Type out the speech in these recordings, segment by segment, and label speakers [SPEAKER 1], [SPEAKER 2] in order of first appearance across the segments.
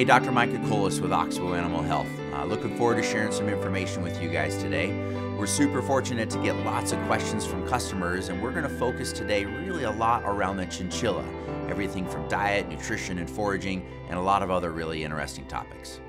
[SPEAKER 1] Hey, Dr. Micah with Oxbow Animal Health. Looking forward to sharing some information with you guys today. We're super fortunate to get lots of questions from customers, and we're going to focus today really a lot around the chinchilla. Everything from diet, nutrition, and foraging, and a lot of other really interesting topics.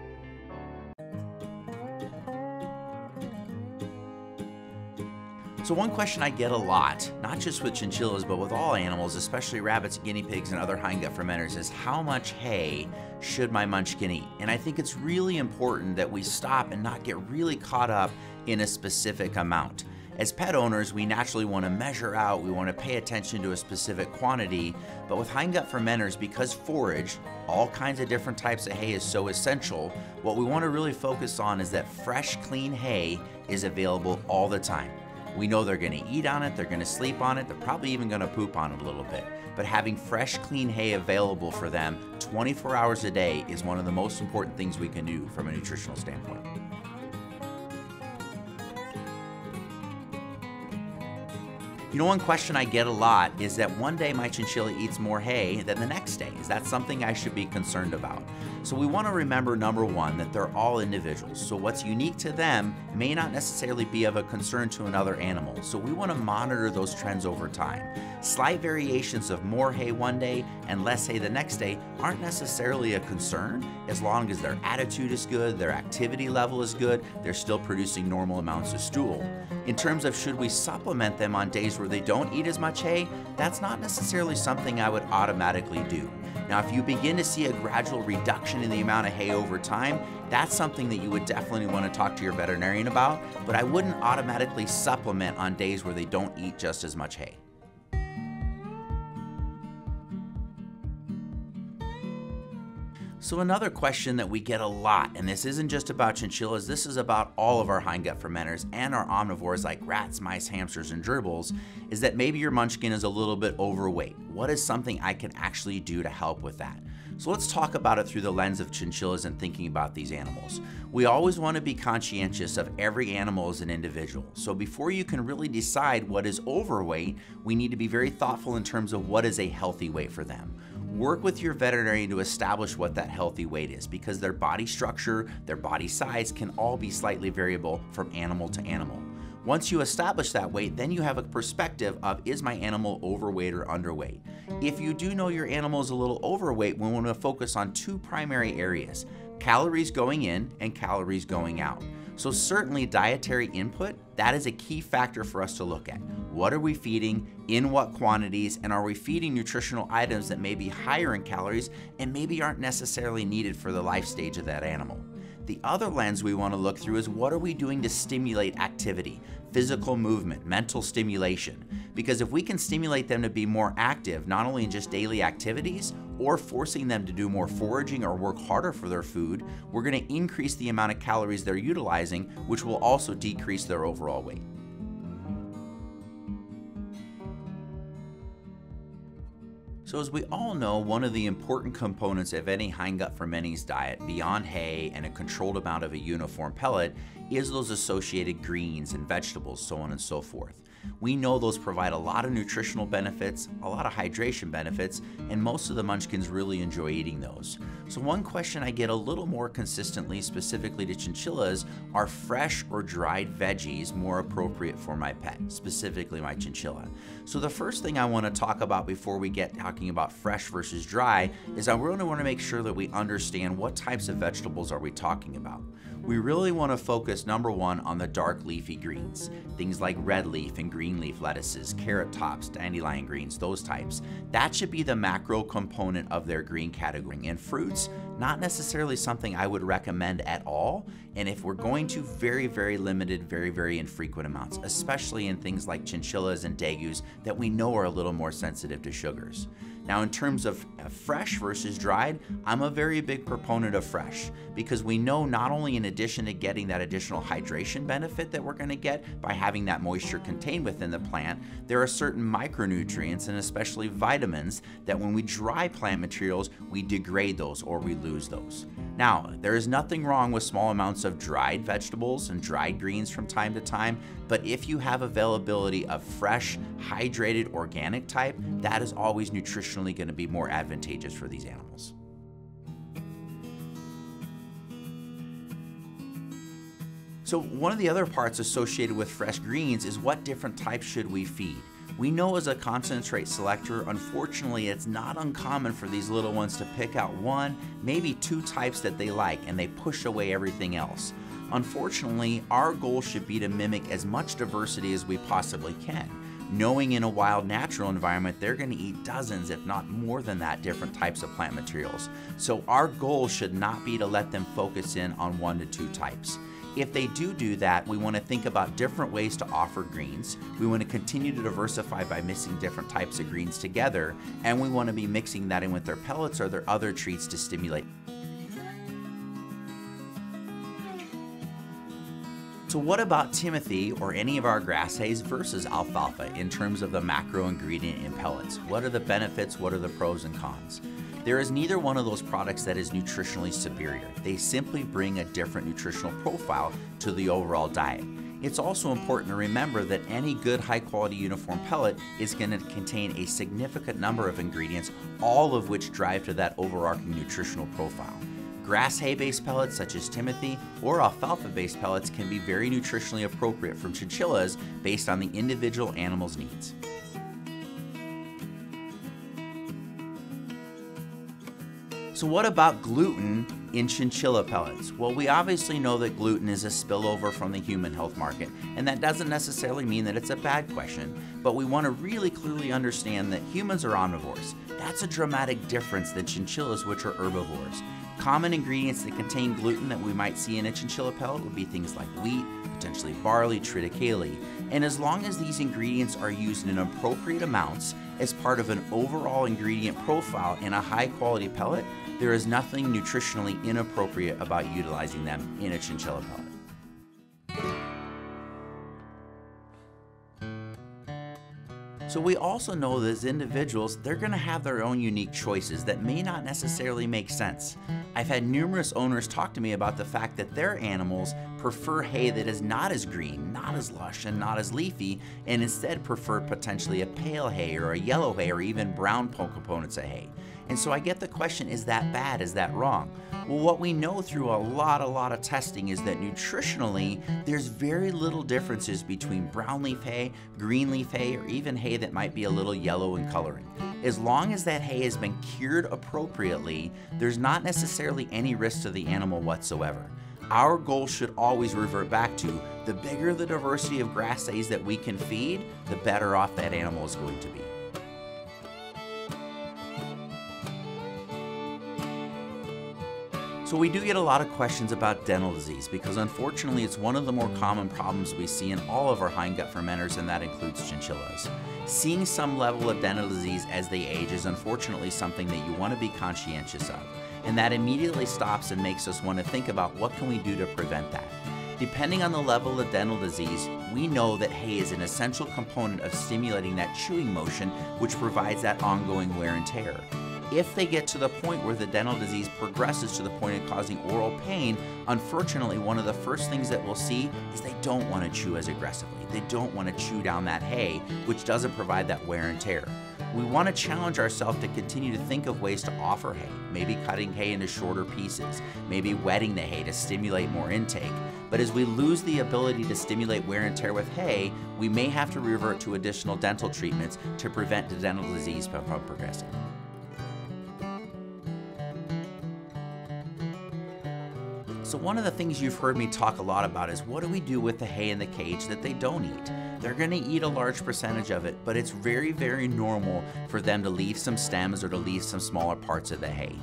[SPEAKER 1] So one question I get a lot, not just with chinchillas, but with all animals, especially rabbits, guinea pigs, and other hindgut fermenters, is how much hay should my munchkin eat? And I think it's really important that we stop and not get really caught up in a specific amount. As pet owners, we naturally want to measure out, we want to pay attention to a specific quantity, but with hindgut fermenters, because forage, all kinds of different types of hay is so essential, what we want to really focus on is that fresh, clean hay is available all the time. We know they're going to eat on it, they're going to sleep on it, they're probably even going to poop on it a little bit. But having fresh, clean hay available for them 24 hours a day is one of the most important things we can do from a nutritional standpoint. You know, one question I get a lot is that one day my chinchilla eats more hay than the next day. Is that something I should be concerned about? So we want to remember, number one, that they're all individuals. So what's unique to them may not necessarily be of a concern to another animal. So we want to monitor those trends over time. Slight variations of more hay one day and less hay the next day aren't necessarily a concern as long as their attitude is good, their activity level is good, they're still producing normal amounts of stool. In terms of should we supplement them on days where they don't eat as much hay, that's not necessarily something I would automatically do. Now, if you begin to see a gradual reduction in the amount of hay over time, that's something that you would definitely want to talk to your veterinarian about, but I wouldn't automatically supplement on days where they don't eat just as much hay. So another question that we get a lot, and this isn't just about chinchillas, this is about all of our hindgut fermenters and our omnivores like rats, mice, hamsters, and gerbils, is that maybe your munchkin is a little bit overweight. What is something I can actually do to help with that? So let's talk about it through the lens of chinchillas and thinking about these animals. We always want to be conscientious of every animal as an individual. So before you can really decide what is overweight, we need to be very thoughtful in terms of what is a healthy weight for them. Work with your veterinarian to establish what that healthy weight is, because their body structure, their body size can all be slightly variable from animal to animal. Once you establish that weight, then you have a perspective of, is my animal overweight or underweight? If you do know your animal is a little overweight, we want to focus on two primary areas: calories going in and calories going out. So certainly dietary input, that is a key factor for us to look at. What are we feeding, in what quantities, and are we feeding nutritional items that may be higher in calories and maybe aren't necessarily needed for the life stage of that animal? The other lens we want to look through is what are we doing to stimulate activity, physical movement, mental stimulation? Because if we can stimulate them to be more active, not only in just daily activities, or forcing them to do more foraging or work harder for their food, we're going to increase the amount of calories they're utilizing, which will also decrease their overall weight. So as we all know, one of the important components of any hindgut fermenting's diet, beyond hay and a controlled amount of a uniform pellet, is those associated greens and vegetables, so on and so forth. We know those provide a lot of nutritional benefits, a lot of hydration benefits, and most of the munchkins really enjoy eating those. So one question I get a little more consistently, specifically to chinchillas, are fresh or dried veggies more appropriate for my pet, specifically my chinchilla? So the first thing I want to talk about before we get talking about fresh versus dry is I really want to make sure that we understand what types of vegetables are we talking about. We really want to focus, number one, on the dark leafy greens, things like red leaf and green leaf lettuces, carrot tops, dandelion greens, those types. That should be the macro component of their green category. And fruits, not necessarily something I would recommend at all. And if we're going to, very, very limited, very, very infrequent amounts, especially in things like chinchillas and dagus that we know are a little more sensitive to sugars. Now, in terms of fresh versus dried, I'm a very big proponent of fresh, because we know not only in addition to getting that additional hydration benefit that we're going to get by having that moisture contained within the plant, there are certain micronutrients and especially vitamins that when we dry plant materials, we degrade those or we lose those. Now, there is nothing wrong with small amounts of dried vegetables and dried greens from time to time, but if you have availability of fresh, hydrated, organic type, that is always nutritionally going to be more advantageous for these animals. So one of the other parts associated with fresh greens is what different types should we feed. We know as a concentrate selector, unfortunately, it's not uncommon for these little ones to pick out one, maybe two types that they like, and they push away everything else. Unfortunately, our goal should be to mimic as much diversity as we possibly can, knowing in a wild natural environment they're going to eat dozens, if not more than that, different types of plant materials. So our goal should not be to let them focus in on 1 to 2 types. If they do that, we want to think about different ways to offer greens. We want to continue to diversify by mixing different types of greens together, and we want to be mixing that in with their pellets or their other treats to stimulate. So what about Timothy or any of our grass hays versus alfalfa in terms of the macro ingredient in pellets? What are the benefits? What are the pros and cons? There is neither one of those products that is nutritionally superior. They simply bring a different nutritional profile to the overall diet. It's also important to remember that any good high-quality uniform pellet is going to contain a significant number of ingredients, all of which drive to that overarching nutritional profile. Grass hay-based pellets such as Timothy or alfalfa-based pellets can be very nutritionally appropriate from chinchillas based on the individual animal's needs. So what about gluten in chinchilla pellets? Well, we obviously know that gluten is a spillover from the human health market, and that doesn't necessarily mean that it's a bad question, but we want to really clearly understand that humans are omnivores. That's a dramatic difference than chinchillas, which are herbivores. Common ingredients that contain gluten that we might see in a chinchilla pellet would be things like wheat, potentially barley, triticale, and as long as these ingredients are used in appropriate amounts as part of an overall ingredient profile in a high-quality pellet, there is nothing nutritionally inappropriate about utilizing them in a chinchilla pellet. So we also know that as individuals, they're going to have their own unique choices that may not necessarily make sense. I've had numerous owners talk to me about the fact that their animals prefer hay that is not as green, not as lush, and not as leafy, and instead prefer potentially a pale hay or a yellow hay or even brown components of hay. And so I get the question, is that bad? Is that wrong? Well, what we know through a lot of testing is that nutritionally, there's very little differences between brown leaf hay, green leaf hay, or even hay that might be a little yellow in coloring. As long as that hay has been cured appropriately, there's not necessarily any risk to the animal whatsoever. Our goal should always revert back to the bigger the diversity of grass hays that we can feed, the better off that animal is going to be. So we do get a lot of questions about dental disease because unfortunately it's one of the more common problems we see in all of our hindgut fermenters, and that includes chinchillas. Seeing some level of dental disease as they age is unfortunately something that you want to be conscientious of, and that immediately stops and makes us want to think about what can we do to prevent that. Depending on the level of dental disease, we know that hay is an essential component of stimulating that chewing motion, which provides that ongoing wear and tear. If they get to the point where the dental disease progresses to the point of causing oral pain, unfortunately, one of the first things that we'll see is they don't want to chew as aggressively. They don't want to chew down that hay, which doesn't provide that wear and tear. We want to challenge ourselves to continue to think of ways to offer hay, maybe cutting hay into shorter pieces, maybe wetting the hay to stimulate more intake. But as we lose the ability to stimulate wear and tear with hay, we may have to revert to additional dental treatments to prevent the dental disease from progressing. So one of the things you've heard me talk a lot about is what do we do with the hay in the cage that they don't eat? They're going to eat a large percentage of it, but it's very normal for them to leave some stems or to leave some smaller parts of the hay.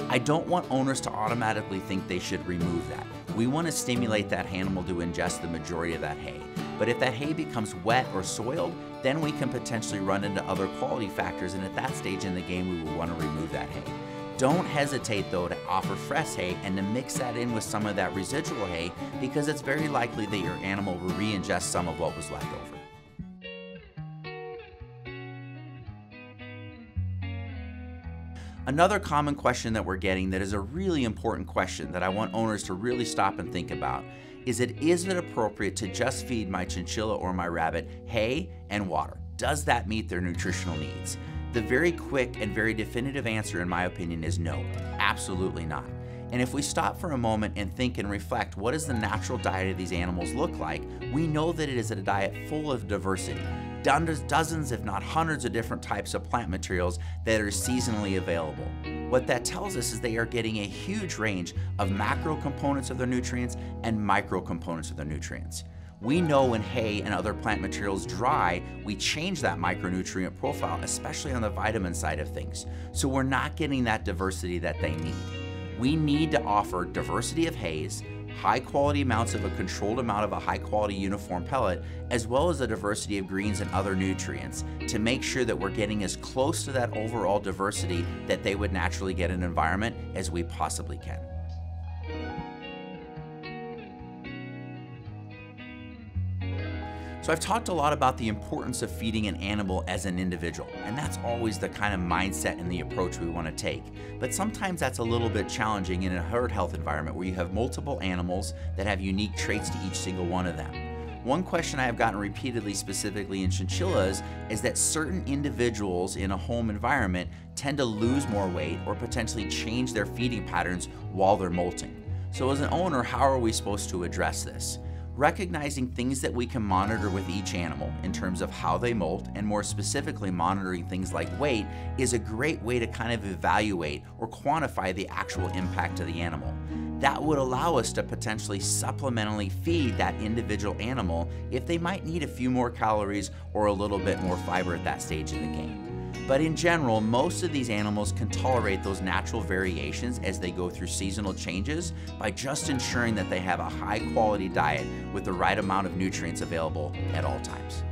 [SPEAKER 1] I don't want owners to automatically think they should remove that. We want to stimulate that animal to ingest the majority of that hay. But if that hay becomes wet or soiled, then we can potentially run into other quality factors, and at that stage in the game we will want to remove that hay. Don't hesitate though to offer fresh hay and to mix that in with some of that residual hay, because it's very likely that your animal will re-ingest some of what was left over. Another common question that we're getting that is a really important question that I want owners to really stop and think about is it appropriate to just feed my chinchilla or my rabbit hay and water? Does that meet their nutritional needs? The very quick and very definitive answer, in my opinion, is no, absolutely not. And if we stop for a moment and think and reflect, what does the natural diet of these animals look like? We know that it is a diet full of diversity. Dozens, if not hundreds of different types of plant materials that are seasonally available. What that tells us is they are getting a huge range of macro components of their nutrients and micro components of their nutrients. We know when hay and other plant materials dry, we change that micronutrient profile, especially on the vitamin side of things. So we're not getting that diversity that they need. We need to offer diversity of hays, high quality amounts of a controlled amount of a high quality uniform pellet, as well as a diversity of greens and other nutrients to make sure that we're getting as close to that overall diversity that they would naturally get in an environment as we possibly can. So I've talked a lot about the importance of feeding an animal as an individual, and that's always the kind of mindset and the approach we want to take. But sometimes that's a little bit challenging in a herd health environment where you have multiple animals that have unique traits to each single one of them. One question I have gotten repeatedly, specifically in chinchillas, is that certain individuals in a home environment tend to lose more weight or potentially change their feeding patterns while they're molting. So as an owner, how are we supposed to address this? Recognizing things that we can monitor with each animal in terms of how they molt, and more specifically monitoring things like weight, is a great way to kind of evaluate or quantify the actual impact of the animal. That would allow us to potentially supplementally feed that individual animal if they might need a few more calories or a little bit more fiber at that stage in the game. But in general, most of these animals can tolerate those natural variations as they go through seasonal changes by just ensuring that they have a high quality diet with the right amount of nutrients available at all times.